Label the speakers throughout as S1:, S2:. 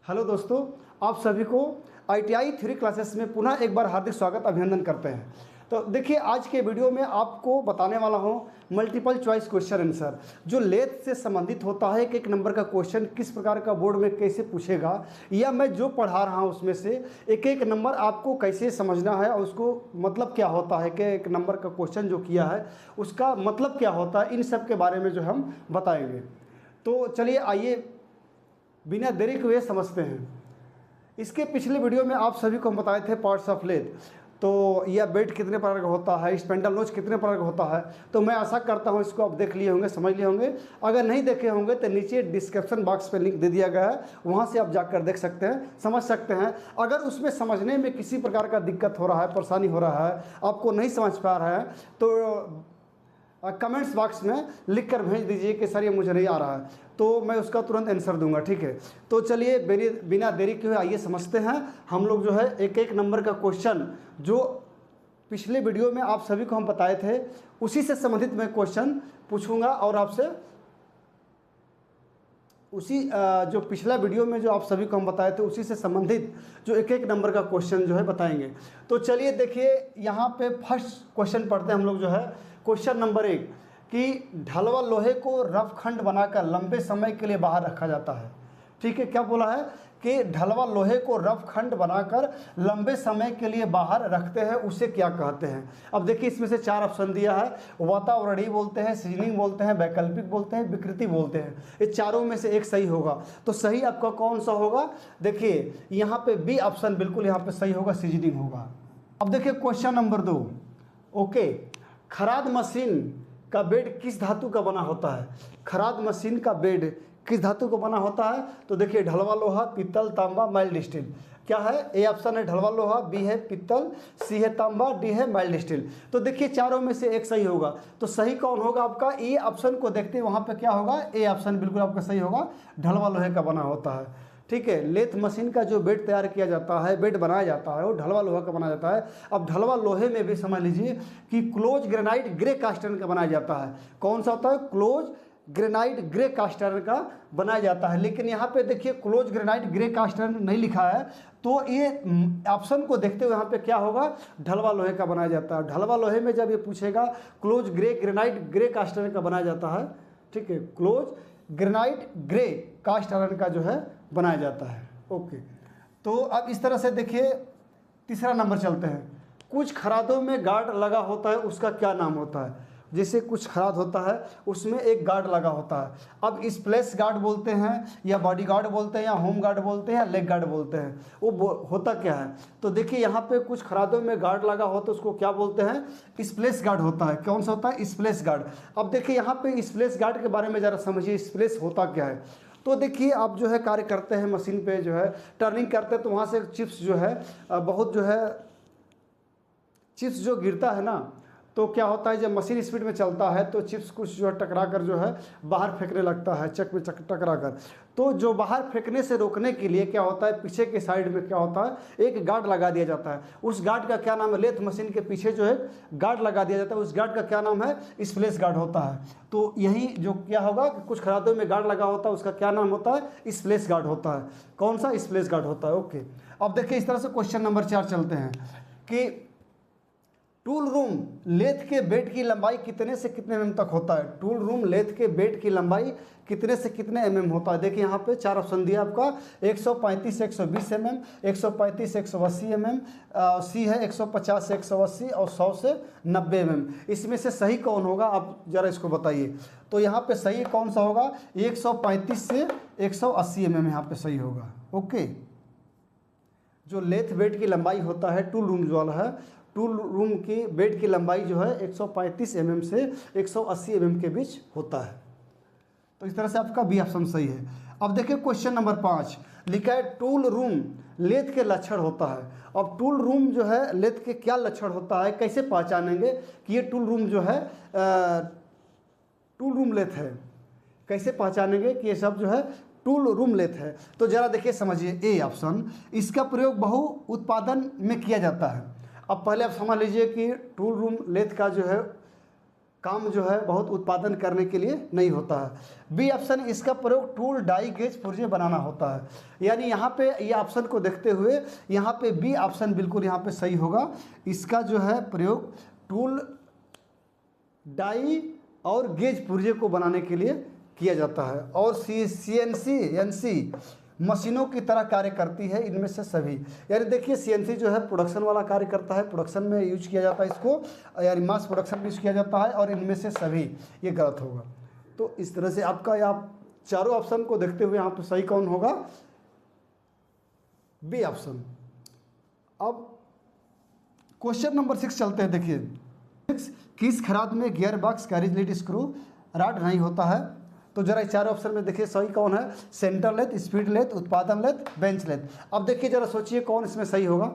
S1: Hello दोस्तों, आप सभी को ITI 3 क्लासेस में पुनः एक बार हार्दिक स्वागत अभिनंदन करते हैं। तो देखिए, आज के वीडियो में आपको बताने वाला हूँ मल्टीपल चॉइस क्वेश्चन आंसर, जो लेथ से संबंधित होता है। एक नंबर का क्वेश्चन किस प्रकार का बोर्ड में कैसे पूछेगा, या मैं जो पढ़ा रहा हूँ उसमें से एक नंबर आपको कैसे समझना है और उसको मतलब क्या होता है कि एक नंबर का क्वेश्चन जो किया है उसका मतलब क्या होता है, इन सब के बारे में जो हम बताएंगे। तो चलिए आइए बिना देरी हुए समझते हैं। इसके पिछले वीडियो में आप सभी को हम बताए थे पार्ट्स ऑफ लेथ, तो यह बेड कितने प्रकार का होता है, स्पेंडल नोच कितने प्रकार का होता है। तो मैं आशा करता हूं इसको आप देख लिए होंगे, समझ लिए होंगे। अगर नहीं देखे होंगे तो नीचे डिस्क्रिप्शन बॉक्स पे लिंक दे दिया गया है, वहां से आप जाकर देख सकते हैं, समझ सकते हैं। अगर उसमें समझने में किसी प्रकार का दिक्कत हो रहा है, परेशानी हो रहा है, आपको नहीं समझ पा रहा है, तो कमेंट्स बॉक्स में लिख कर भेज दीजिए कि सर ये मुझे नहीं आ रहा है, तो मैं उसका तुरंत आंसर दूंगा। ठीक है, तो चलिए बिना देरी के हुए आइए समझते हैं। हम लोग जो है एक नंबर का क्वेश्चन जो पिछले वीडियो में आप सभी को हम बताए थे, उसी से संबंधित मैं क्वेश्चन पूछूंगा और आपसे उसी जो पिछला वीडियो में जो आप सभी को हम बताए थे उसी से संबंधित जो एक नंबर का क्वेश्चन जो है बताएंगे। तो चलिए देखिए, यहाँ पे फर्स्ट क्वेश्चन पढ़ते हैं हम लोग जो है। क्वेश्चन नंबर 1 कि ढलवा लोहे को रफ खंड बनाकर लंबे समय के लिए बाहर रखा जाता है। ठीक है, क्या बोला है कि ढलवा लोहे को रफ खंड बनाकर लंबे समय के लिए बाहर रखते हैं, उसे क्या कहते हैं। अब देखिए, इसमें से 4 ऑप्शन दिया है। वातावरणीय बोलते हैं, सीजनिंग बोलते हैं, वैकल्पिक बोलते हैं, विकृति बोलते हैं। ये चारों में से एक सही होगा। तो सही आपका कौन सा होगा? देखिए यहाँ पे बी ऑप्शन बिल्कुल यहाँ पे सही होगा, सीजनिंग होगा। अब देखिए क्वेश्चन नंबर 2। ओके, खराद मशीन का बेड किस धातु का बना होता है? खराद मशीन का बेड किस धातु को बना होता है? तो देखिए, ढलवा लोहा, पीतल, तांबा, माइल्ड स्टील। क्या है? ए ऑप्शन है ढलवा लोहा, बी है पीतल, सी है तांबा, डी है माइल्ड स्टील। तो देखिए चारों में से एक सही होगा। तो सही कौन होगा आपका? ए ऑप्शन को देखते हैं, वहां पे क्या होगा? ए ऑप्शन बिल्कुल आपका सही होगा, ढलवा लोहे का बना होता है। ठीक है, लेथ मशीन का जो बेड तैयार किया जाता है, बेड बनाया जाता है, वो ढलवा लोहा का बनाया जाता है। अब ढलवा लोहे में भी समझ लीजिए कि close granite grey cast iron का बनाया जाता है। कौन सा होता है? Close granite grey cast iron का बनाया जाता है। लेकिन यहाँ पे देखिए close granite grey cast iron नहीं लिखा है, तो ये ऑप्शन को देखते हुए यहाँ पे क्या होगा? ढलवा लोहे का बनाया जाता है। ढलवा लोहे में जब ये पूछेगा close granite grey cast iron का बनाया जाता है। ठीक है, close granite grey cast iron का जो है बनाया जाता है। ओके, तो अब इस तरह से देखिए तीसरा नंबर चलते हैं। कुछ खरादों में गार्ड लगा होता है, उसका क्या नाम होता है? जैसे कुछ खराद होता है उसमें एक गार्ड लगा होता है। अब स्प्लैश गार्ड बोलते हैं, या बॉडी गार्ड बोलते हैं, या होम गार्ड बोलते हैं, या लेग गार्ड बोलते हैं। वो होता क्या है? तो देखिए यहाँ पे कुछ खरादों में गार्ड लगा होता है, उसको क्या बोलते हैं? स्प्लैश गार्ड होता है। कौन सा होता है? Splash guard. अब देखिए यहाँ पे स्प्लैश गार्ड के बारे में ज़रा समझिए, स्प्लैश होता क्या है। तो देखिए, आप जो है कार्य करते हैं मशीन पे, जो है टर्निंग करते हैं, तो वहाँ से चिप्स जो है बहुत जो है चिप्स जो गिरता है ना, तो क्या होता है जब मशीन स्पीड में चलता है तो चिप्स कुछ जो है टकरा कर जो है बाहर फेंकने लगता है, चक में टकरा कर। तो जो बाहर फेंकने से रोकने के लिए क्या होता है, पीछे के साइड में क्या होता है, एक गार्ड लगा दिया जाता है। उस गार्ड का क्या नाम है? लेथ मशीन के पीछे जो है गार्ड लगा दिया जाता है, उस गार्ड का क्या नाम है? स्प्लैश गार्ड होता है। तो यही जो क्या होगा कि कुछ खरादों में गार्ड लगा होता है, उसका क्या नाम होता है? स्प्लैश गार्ड होता है। कौन सा? स्प्लैश गार्ड होता है। ओके, अब देखिए इस तरह से क्वेश्चन नंबर 4 चलते हैं कि टूल रूम लेथ के बेड की लंबाई कितने से कितने mm तक होता है? टूल रूम लेथ के बेड की लंबाई कितने से कितने mm होता है? देखिए यहाँ पे 4 ऑप्शन दिया आपका, 135 से 120 mm, 135 से 180 mm, सी है 150 से 180 और 100 से 90 mm। इसमें से सही कौन होगा, आप जरा इसको बताइए। तो यहाँ पे सही कौन सा होगा? 135 से 180 mm यहाँ पे सही होगा। ओके, जो लेथ बेड की लंबाई होता है, टूल रूम जो वाला है, टूल रूम की बेड की लंबाई जो है 135 mm से 180 mm के बीच होता है। तो इस तरह से आपका बी ऑप्शन सही है। अब देखिए क्वेश्चन नंबर 5 लिखा है टूल रूम लेथ के लक्षण होता है। अब टूल रूम जो है लेथ के क्या लक्षण होता है, कैसे पहचानेंगे कि ये टूल रूम जो है टूल रूम लेथ है? कैसे पहचानेंगे कि ये सब जो है टूल रूम लेथ है? तो जरा देखिए समझिए, ए ऑप्शन, इसका प्रयोग बहु उत्पादन में किया जाता है। अब पहले आप समझ लीजिए कि टूल रूम लेथ का जो है काम जो है बहुत उत्पादन करने के लिए नहीं होता है। बी ऑप्शन, इसका प्रयोग टूल डाई गेज पुर्जे बनाना होता है। यानी यहाँ पे ये ऑप्शन को देखते हुए यहाँ पे बी ऑप्शन बिल्कुल यहाँ पे सही होगा। इसका जो है प्रयोग टूल डाई और गेज पुर्जे को बनाने के लिए किया जाता है। और सीएनसी मशीनों की तरह कार्य करती है इनमें से सभी। यानी देखिए सीएनसी जो है प्रोडक्शन वाला कार्य करता है, प्रोडक्शन में यूज किया जाता है इसको, यानी मास प्रोडक्शन में यूज किया जाता है, और इनमें से सभी, ये गलत होगा। तो इस तरह से आपका आप चारों ऑप्शन को देखते हुए यहाँ पर सही कौन होगा? B option. अब क्वेश्चन नंबर 6 चलते हैं। देखिए 6, किस खराद में gear box carriage lead screw rod नहीं होता है? तो जरा इस चार ऑप्शन में देखिए सही कौन है? सेंटर लेथ, स्पीड लेथ, उत्पादन लेथ, बेंच लेथ। अब देखिए जरा सोचिए कौन इसमें सही होगा।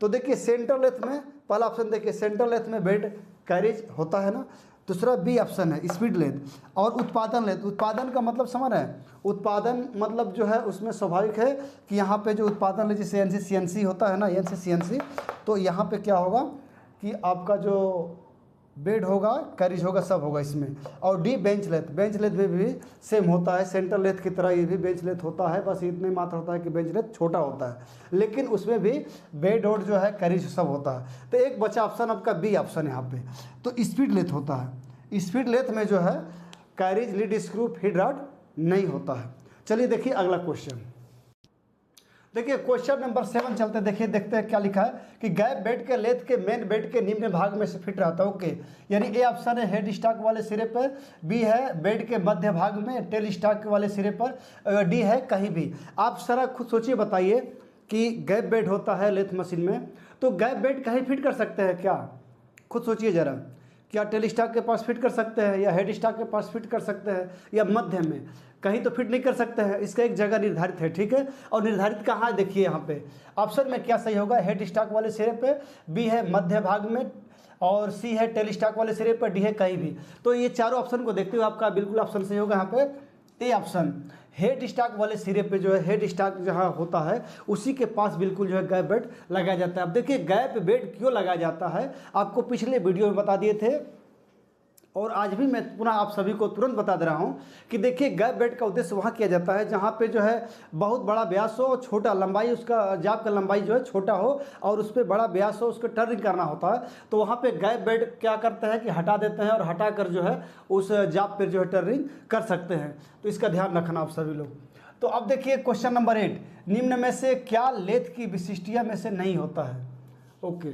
S1: तो देखिए सेंटर लेथ में पहला ऑप्शन देखिए, सेंटर लेथ में बेड कैरिज होता है ना। दूसरा बी ऑप्शन है स्पीड लेथ। और उत्पादन लेथ, उत्पादन का मतलब समझ रहे हैं? उत्पादन मतलब जो है उसमें स्वाभाविक है कि यहाँ पे जो उत्पादन लेथ जैसे सीएनसी होता है ना, एनसी सीएनसी, तो यहाँ पे क्या होगा कि आपका जो बेड होगा, कैरिज होगा, सब होगा इसमें। और D bench lathe, bench lathe भी सेम होता है, सेंटर लेथ की तरह ये भी बेंच लेथ होता है, बस इतने मात्र होता है कि बेंच लेथ छोटा होता है, लेकिन उसमें भी बेड और जो है कैरिज सब होता है। तो एक बचा ऑप्शन आपका बी ऑप्शन यहाँ पे, तो स्पीड लेथ होता है। स्पीड लेथ में जो है carriage lead screw feed rod नहीं होता है। चलिए देखिए अगला क्वेश्चन। देखिए क्वेश्चन नंबर 7 चलते हैं। देखिए देखते हैं क्या लिखा है कि गैप बेड के लेथ के मेन बेड के निम्न भाग में से फिट रहता है। ओके, यानी ए ऑप्शन है हेड स्टॉक वाले सिरे पर, बी है बेड के मध्य भाग में टेल स्टॉक वाले सिरे पर, डी है कहीं भी। आप सारा खुद सोचिए, बताइए कि गैप बेड होता है लेथ मशीन में, तो गैप बेड कहीं फिट कर सकते हैं क्या? खुद सोचिए जरा, क्या टेल स्टॉक के पास फिट कर सकते हैं, या हेड स्टॉक के पास फिट कर सकते हैं, या मध्य में? कहीं तो फिट नहीं कर सकते हैं। इसका एक जगह निर्धारित है, ठीक है। और निर्धारित कहाँ है देखिए यहाँ पे ऑप्शन में क्या सही होगा? हेड स्टॉक वाले सिरे पे, बी है मध्य भाग में, और सी है टेल स्टॉक वाले सिरे पर, डी है कहीं भी। तो ये चारों ऑप्शन को देखते हुए आपका बिल्कुल ऑप्शन सही होगा यहाँ पे ए ऑप्शन। हेड स्टॉक वाले सिरे पे जो है हेड स्टॉक जहाँ होता है उसी के पास बिल्कुल जो है गैप बेड लगाया जाता है। अब देखिए गैप बेड क्यों लगाया जाता है, आपको पिछले वीडियो में बता दिए थे, और आज भी मैं पुनः आप सभी को तुरंत बता दे रहा हूं कि देखिए गैप बेड का उद्देश्य वहाँ किया जाता है जहाँ पे जो है बहुत बड़ा व्यास हो, छोटा लंबाई, उसका जाप का लंबाई जो है छोटा हो, और उस पर बड़ा व्यास हो, उसको टर्निंग करना होता है। तो वहाँ पे गैप बेड क्या करते हैं कि हटा देते हैं, और हटा कर जो है उस जाप पर जो है टर्निंग कर सकते हैं। तो इसका ध्यान रखना आप सभी लोग। तो अब देखिए क्वेश्चन नंबर 8, निम्न में से क्या लेथ की विशिष्टियाँ में से नहीं होता है? ओके,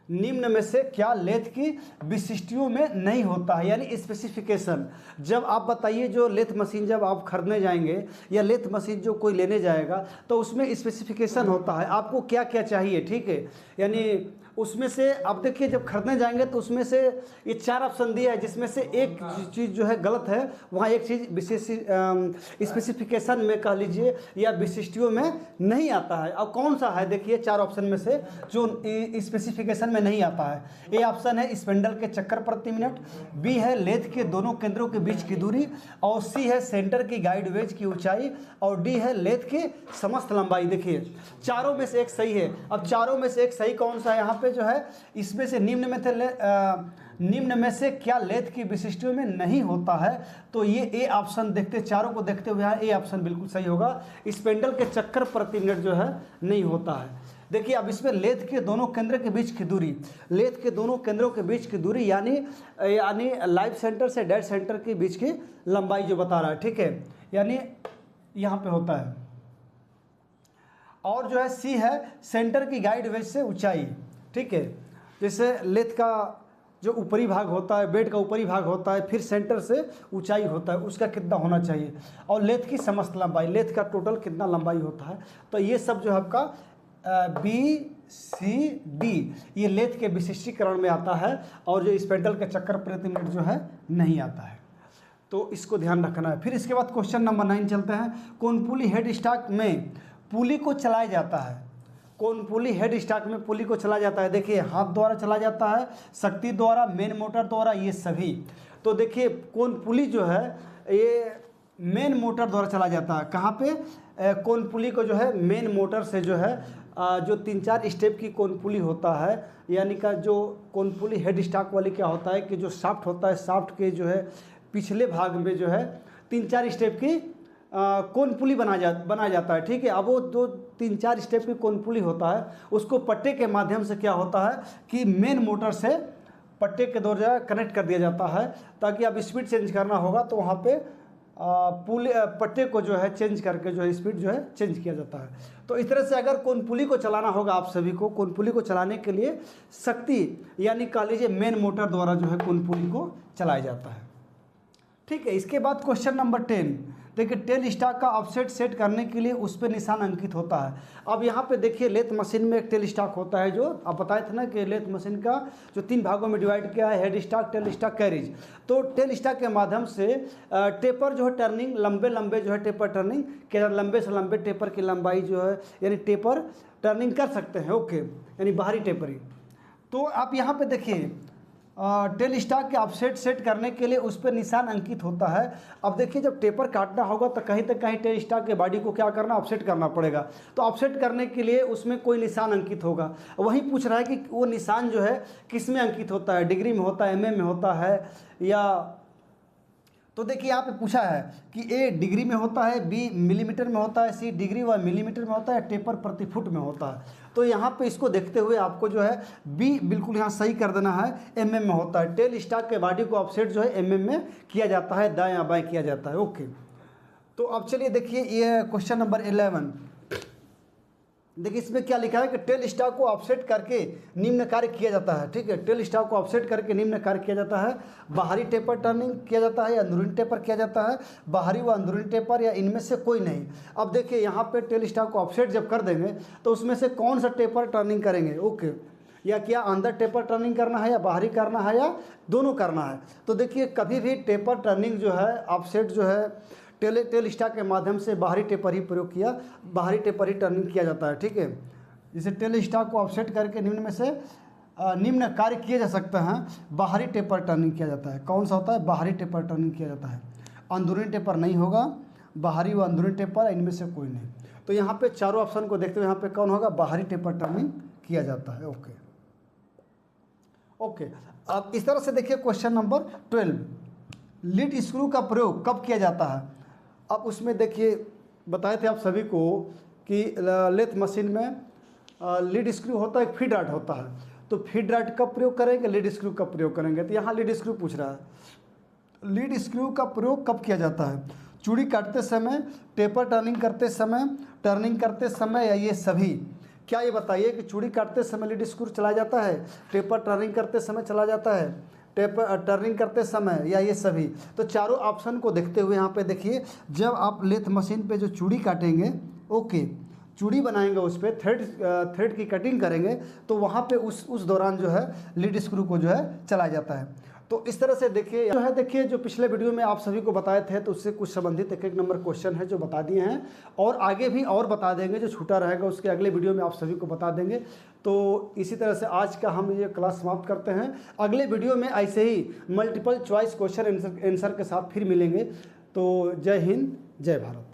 S1: निम्न में से क्या लेथ की विशिष्टियों में नहीं होता है, यानी स्पेसिफिकेशन। जब आप बताइए जो लेथ मशीन जब आप खरीदने जाएंगे, या लेथ मशीन जो कोई लेने जाएगा, तो उसमें स्पेसिफिकेशन होता है आपको क्या क्या चाहिए, ठीक है। यानी उसमें से आप देखिए जब खरीदने जाएंगे तो उसमें से ये 4 ऑप्शन दिया है, जिसमें से एक चीज़ जो है गलत है, वहाँ एक चीज़ विशेष स्पेसिफिकेशन में कह लीजिए या विशिष्टियों में नहीं आता है। अब कौन सा है देखिए 4 ऑप्शन में से जो स्पेसिफिकेशन में नहीं आता है? ए ऑप्शन है स्पिंडल के चक्कर प्रति मिनट, बी है लेथ के दोनों केंद्रों के बीच की दूरी, और सी है सेंटर की गाइड वेज की ऊंचाई, और डी है लेथ की समस्त लंबाई। देखिए चारों में से एक सही है। अब चारों में से एक सही कौन सा है? यहाँ पे जो है इसमें से निम्न में से क्या लेथ की विशिष्टियों में नहीं होता है? तो ये ए ऑप्शन देखते, चारों को देखते हुए यहाँ ए ऑप्शन बिल्कुल सही होगा। स्पिंडल के चक्कर प्रति मिनट जो है नहीं होता है। देखिए अब इसमें लेथ के दोनों केंद्र के बीच की दूरी, लेथ के दोनों केंद्रों के बीच की दूरी यानी लाइव सेंटर से डेड सेंटर के बीच की लंबाई जो बता रहा है, ठीक है, यानी यहाँ पे होता है। और जो है सी है सेंटर की गाइड वेज से ऊंचाई, ठीक है। जैसे लेथ का जो ऊपरी भाग होता है, बेड का ऊपरी भाग होता है, फिर सेंटर से ऊंचाई होता है, उसका कितना होना चाहिए, और लेथ की समस्त लंबाई, लेथ का टोटल कितना लंबाई होता है। तो ये सब जो है आपका बी सी डी ये लेथ के विशिष्टीकरण में आता है, और जो स्पिंडल के चक्कर प्रति मिनट जो है नहीं आता है। तो इसको ध्यान रखना है। फिर इसके बाद क्वेश्चन नंबर 9 चलते हैं। कौन पुली हेड स्टॉक में पुली को चलाया जाता है? कौन पुली हेड स्टॉक में पुली को चलाया जाता है? देखिए हाथ द्वारा चला जाता है, शक्ति द्वारा, मेन मोटर द्वारा, ये सभी। तो देखिए कौन पुली जो है ये मेन मोटर द्वारा चला जाता है। कहाँ पे? कौन पुली को जो है मेन मोटर से जो है जो 3-4 स्टेप की कोनपुली होता है, यानी का जो कोनपुली हेड स्टॉक वाली क्या होता है कि जो शाफ्ट होता है, शाफ्ट के जो है पिछले भाग में जो है 3-4 स्टेप की कोनपुली बना जाता है। ठीक है, अब वो जो 3-4 स्टेप की कोनपुली होता है उसको पट्टे के माध्यम से क्या होता है कि मेन मोटर से पट्टे के द्वारा जो है कनेक्ट कर दिया जाता है, ताकि अब स्पीड चेंज करना होगा तो वहाँ पे पट्टे को जो है चेंज करके जो है स्पीड जो है चेंज किया जाता है। तो इस तरह से अगर कोनपुली को चलाना होगा आप सभी को, कोनपुली को चलाने के लिए शक्ति यानी कह लीजिए मेन मोटर द्वारा जो है कोनपुली को चलाया जाता है। ठीक है, इसके बाद क्वेश्चन नंबर 10 देखिए, टेल स्टॉक का ऑफसेट सेट करने के लिए उस पर निशान अंकित होता है। अब यहाँ पे देखिए लेथ मशीन में एक टेल स्टॉक होता है, जो आप बताए थे ना कि लेथ मशीन का जो 3 भागों में डिवाइड किया है, head stock, tell stock, carriage. तो टेल स्टॉक के माध्यम से टेपर जो है टर्निंग, लंबे जो है टेपर टर्निंग के लंबे से लंबे टेपर की लंबाई जो है यानी टेपर टर्निंग कर सकते हैं। ओके, यानी बाहरी टेपरिंग। तो आप यहाँ पे देखिए टेल स्टॉक के ऑफसेट सेट करने के लिए उस पर निशान अंकित होता है। अब देखिए जब टेपर काटना होगा तो कहीं तक कहीं टेल स्टॉक के बॉडी को क्या करना, ऑफसेट करना पड़ेगा। तो ऑफसेट करने के लिए उसमें कोई निशान अंकित होगा। वहीं पूछ रहा है कि वो निशान जो है किस में अंकित होता है, डिग्री में होता है, mm में होता है या, तो देखिए यहाँ पे पूछा है कि ए डिग्री में होता है, बी मिलीमीटर में होता है, सी डिग्री व मिलीमीटर में होता है, टेपर प्रति फुट में होता है। तो यहाँ पे इसको देखते हुए आपको जो है बी बिल्कुल यहाँ सही कर देना है, mm में होता है। टेल स्टॉक के बॉडी को ऑफसेट जो है mm में किया जाता है, दाएं या बाएं किया जाता है। ओके, तो अब चलिए देखिए ये क्वेश्चन नंबर 11। देखिए इसमें क्या लिखा है कि टेल स्टॉक को ऑफसेट करके निम्न कार्य किया जाता है। ठीक है, टेल स्टॉक को ऑफसेट करके निम्न कार्य किया जाता है। बाहरी टेपर टर्निंग किया जाता है या अंदरूनी टेपर किया जाता है, बाहरी व अंदरूनी टेपर या इनमें से कोई नहीं। अब देखिए यहाँ पे टेल स्टॉक को ऑफसेट जब कर देंगे तो उसमें से कौन सा टेपर टर्निंग करेंगे। ओके, या क्या अंदर टेपर टर्निंग करना है या बाहरी करना है या दोनों करना है। तो देखिए कभी भी टेपर टर्निंग जो है ऑफसेट जो है टेल स्टॉक के माध्यम से बाहरी टेपर ही प्रयोग किया, बाहरी टेपर ही टर्निंग किया जाता है। ठीक है, जिसे टेल स्टॉक को ऑफसेट करके निम्न में से निम्न कार्य किए जा सकते हैं। बाहरी टेपर टर्निंग किया जाता है। कौन सा होता है, बाहरी टेपर टर्निंग किया जाता है। अंदरूनी टेपर नहीं होगा, बाहरी व अंदरूनी टेपर इनमें से कोई नहीं। तो यहाँ पे चारों ऑप्शन को देखते हुए यहाँ पे कौन होगा, बाहरी टेपर टर्निंग किया जाता है। ओके, अब इस तरह से देखिए क्वेश्चन नंबर 12, लीड स्क्रू का प्रयोग कब किया जाता है। अब उसमें देखिए बताए थे आप सभी को कि लेथ मशीन में लीड स्क्रू होता है, एक फीड रॉड होता है। तो फीड रॉड कब प्रयोग करेंगे, लीड स्क्रू कब प्रयोग करेंगे। तो यहाँ लीड स्क्रू पूछ रहा है। लीड स्क्रू का प्रयोग कब किया जाता है, चूड़ी काटते समय, टेपर टर्निंग करते समय या ये सभी। क्या ये बताइए कि चूड़ी काटते समय लीड स्क्रू चलाया जाता है, टेपर टर्निंग करते समय चला जाता है, टेपर टर्निंग करते समय या ये सभी। तो चारों ऑप्शन को देखते हुए यहाँ पे देखिए जब आप लेथ मशीन पे जो चूड़ी काटेंगे, ओके, चूड़ी बनाएंगे, उस पर थ्रेड की कटिंग करेंगे, तो वहाँ पे उस दौरान जो है लीड स्क्रू को जो है चलाया जाता है। तो इस तरह से देखिए जो है, देखिए जो पिछले वीडियो में आप सभी को बताए थे तो उससे कुछ संबंधित एक नंबर क्वेश्चन है जो बता दिए हैं, और आगे भी और बता देंगे। जो छूटा रहेगा उसके अगले वीडियो में आप सभी को बता देंगे। तो इसी तरह से आज का हम ये क्लास समाप्त करते हैं। अगले वीडियो में ऐसे ही मल्टीपल चॉइस क्वेश्चन आंसर के साथ फिर मिलेंगे। तो जय हिंद, जय भारत।